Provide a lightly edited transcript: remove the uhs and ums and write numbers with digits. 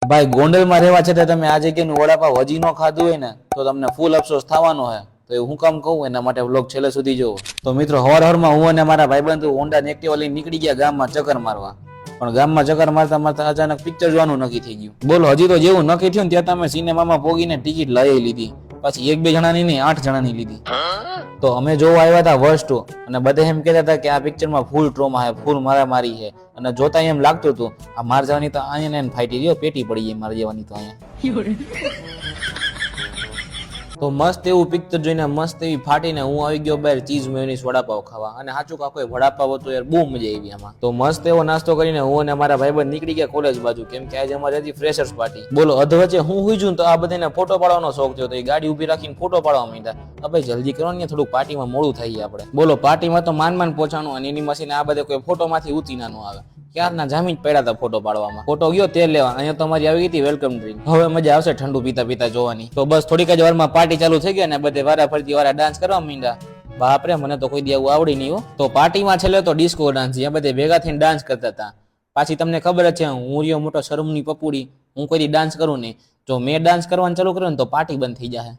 ભાઈ ગોંડલમાં રહેવા છતાં તમે આ જગ્યાનું વડાપાવ હજી ન ખાધું હોય ને તો તમને ફૂલ અફસોસ થવાનો છે. તો એ હું કામ કહું એના માટે વ્લોગ છેલ્લે સુધી જોવો. તો મિત્રો હવારમાં હું અને મારા ભાઈબંધ હોન્ડા એક્ટિવા લઈને નીકળી ગયા ગામમાં ચક્કર મારવા. પણ ગામમાં ચક્કર મારતા મારતા અચાનક પિક્ચર જોવાનું નક્કી થઈ ગયું. બોલો હજી તો જેવું નક્કી થયું ત્યાં તમે સિનેમામાં પોગીને ટિકિટ લઈ લીધી. પછી 1-2 જણાની નહીં 8 જણાની લીધી. તો અમે જોવા આવ્યા હતા વર્સ્ટ અને બધા એમ કહેતા હતા કે આ પિક્ચરમાં ફૂલ ટ્રોમા છે, ફૂલ મારામારી છે અને જોતા એમ લાગતું હતું આ માર જવાની તો અહીંયા ને ફાઈટી રહ્યો પેટી પડી જાય માર જવાની તો અહીંયા. તો મસ્ત એવું પિક્ચર જોઈને મસ્ત એવી ફાટીને હું આવી ગયો બહાર ચીઝ મેયોનીઝ વડાપાવ ખાવા. અને સાચું કાકો વડાપાવ હતો યાર, બહુ મજા આવી આમાં. તો મસ્ત એવો નાસ્તો કરીને હું અને મારા ભાઈબંધ નીકળી ગયા કોલેજ બાજુ, કેમ કે આજે અમારી હતી ફ્રેશર્સ પાર્ટી. બોલો અધવચ્ચે હું હુઈ જઉં તો આ બધાને ફોટો પાડવાનો શોખ થયો, તો એ ગાડી ઉભી રાખીને ફોટો પાડવા માંડ્યા. ભાઈ જલ્દી કરો ને, થોડુંક પાર્ટીમાં મોડું થઈ આપણે. બોલો પાર્ટીમાં તો માંડ પહોંચાણું અને એની મશીને આ બધે કોઈ ફોટોમાંથી ઊંચી નાનું આવે. ક્યારના જામીન પડ્યા હતા ફોટો પાડવામાં. ફોટો ગયો તેલ લેવા, અહીંયા તો અમારી આવી ગઈ હતી વેલકમ ડ્રિંક. હવે મજા આવશે ઠંડુ પીતા પીતા જોવાની. તો બસ થોડીક જ વારમાં પાર્ટી ચાલુ થઈ ગઈ ને બધે વારા ફરતી વારા ડાન્સ કરવા માંડ્યા. બાપરે મને તો કોઈ દી આવું આવડી નહીં હો. તો પાર્ટીમાં છેલ્લે તો ડિસ્કો ડાન્સ, જ્યાં બધે ભેગા થઈને ડાન્સ કરતા હતા. પાછી તમને ખબર જ છે હું રહ્યો મોટો શરમની પપુડી, હું કોઈ દી ડાન્સ કરું નહીં. જો મેં ડાન્સ કરવાનું ચાલુ કર્યું ને તો પાર્ટી બંધ થઈ જાય.